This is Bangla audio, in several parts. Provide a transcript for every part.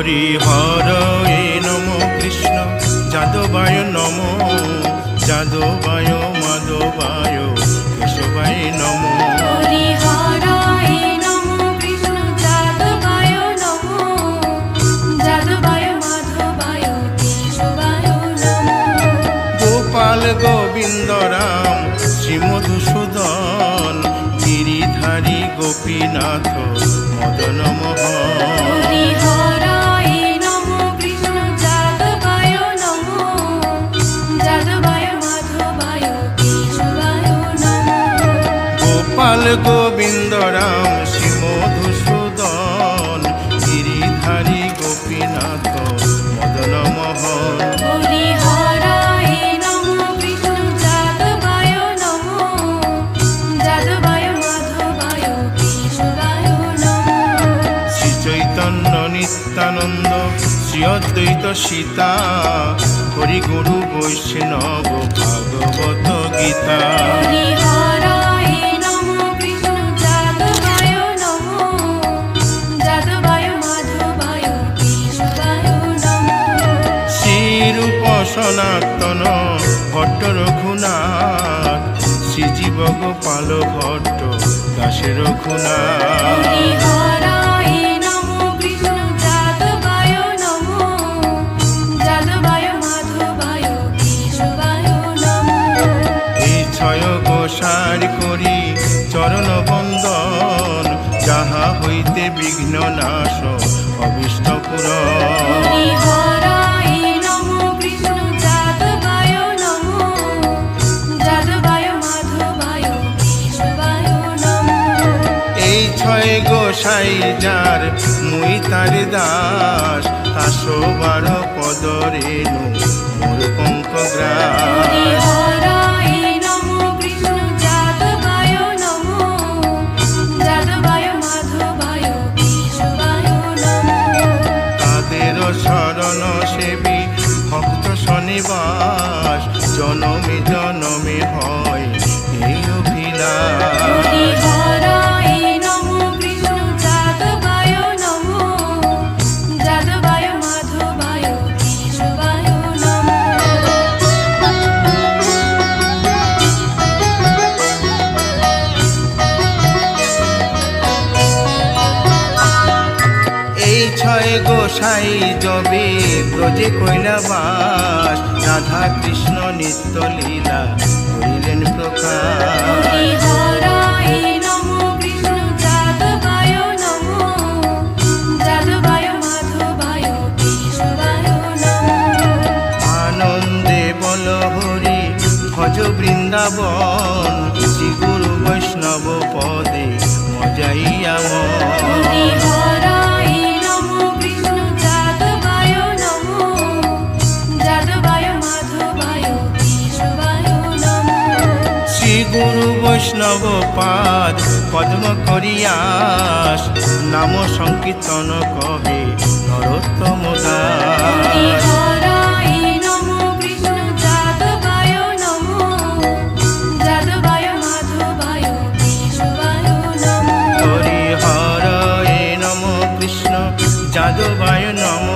হরিহরয়ে নম কৃষ্ণ যাদবায় নম যাদবায় মাধবায় কেশবায় নম হরিহরায় নম কৃষ্ণ যাদবায় নম যাদবায় মাধবায় কেশবায় নম গোপাল গোবিন্দ রাম শ্রী মধুসূদন গিরিধারী গোপীনাথ মদন মোহন হরিহরায় নম কৃষ্ণ যাদবায় নম যাদবায় মাধবায় কেশবায় নম গোপাল গোবিন্দ রাম শ্রী মধুসূদন গিরিধারী গোপীনাথ মদন মোহন হরিহরায় নম কৃষ্ণ যাদবায় নম যাদবায় মাধবায় কেশবায় নম শ্রী চৈতন্য নিত্যানন্দ শ্রী অদ্বৈত সীতা হরি গুরু বৈষ্ণব ভাগবত গীতা হরিহরায় নম কৃষ্ণ যাদবায় নম যাদবায় মাধবায় কেশবায় নম শ্রীরূপ সনাতন ভট্ট রঘুনাথ শ্রীজীব গোপাল ভট্ট দাসে রঘুনাথ হরিহরায় নম কৃষ্ণ যাদবায় নম যাদবায় মাধবায় কেশবায় নম এই ছয় গোসার করি চরণ বন্দন যাহা হইতে বিঘ্ন নাশ অবিষ্ট পুরন হরিহরায় নম কৃষ্ণ যাদবায় নম যাদবায় মাধবায় কেশবায় নম এই ছয় গোসাই যার মুই তার দাস 112 পদ রেণু মোর পঙ্কগ্রাস হরিহরায় নম কৃষ্ণ যাদবায় নম যাদবায় মাধবায় কেশবায় নম তাদের শরণ সেবী ভক্ত শনিবাস জনমে জনমে হয় এই অভিলাষ হরিহরায় নম কৃষ্ণ যাদবায় নম যাদবায় মাধবায় কেশবায় নম এই ছয় গোসাই যবে ব্রজে কৈলাবাস রাধা কৃষ্ণ নিত্য লীলা করিলেন প্রকাশ হরিহরায় নম কৃষ্ণ যাদবায় নম যাদবায় মাধবায় কেশবায় নম আনন্দে বল হরি ভজ বৃন্দাবন শ্রী গুরু বৈষ্ণব পদে মজাইয়া মন হরিহরায় নম কৃষ্ণ যাদবায় নম যাদবায় মাধবায় কেশবায় নম শ্রী গুরু বৈষ্ণব পাদ পদ্ম করিয়াস নাম সংকীর্তন কহে নরোত্তম দাস হরিহরায় নম কৃষ্ণ যাদবায় নম যাদবায় মাধবায় কেশবায় নম হরিহরয়ে নম কৃষ্ণ যাদবায় নম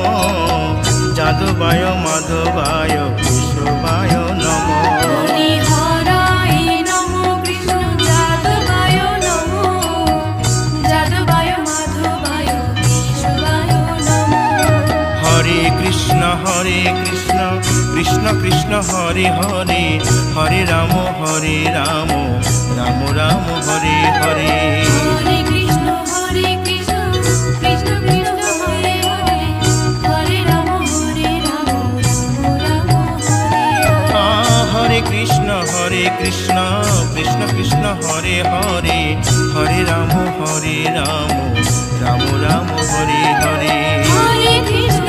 যাদবায় মাধবায় কেশবায় নম হরিহরায় নম কৃষ্ণ যাদবায় নম যাদবায় মাধবায় কেশবায় নম হরে কৃষ্ণ কৃষ্ণ কৃষ্ণ হরে হরে হরে রাম রাম রাম হরে হরে হরে কৃষ্ণ কৃষ্ণ কৃষ্ণ হরে হরে হরে রাম রাম হরে হরে হরে কৃষ্ণ কৃষ্ণ কৃষ্ণ হরে হরে হরে রাম রাম রাম হরে হরে হরে কৃষ্ণ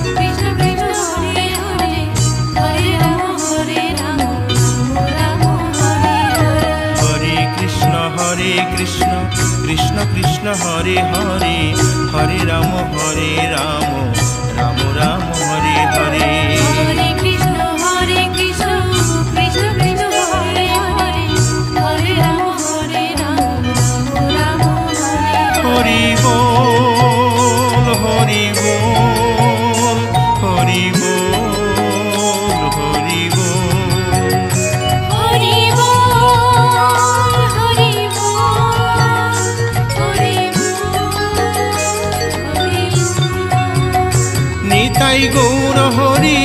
কৃষ্ণ কৃষ্ণ হরে হরে হরে রাম রাম হরে হরে হরে কৃষ্ণ কৃষ্ণ কৃষ্ণ হরে হরে হরে রাম রাম রাম হরে হরে হরে কৃষ্ণ কৃষ্ণ কৃষ্ণ হরে হরে হরে রাম রাম রাম হরে হরে হরি বল হরি বল। হরি বল হরি বল হরি বল হরি বল। নিতাই গৌর হরি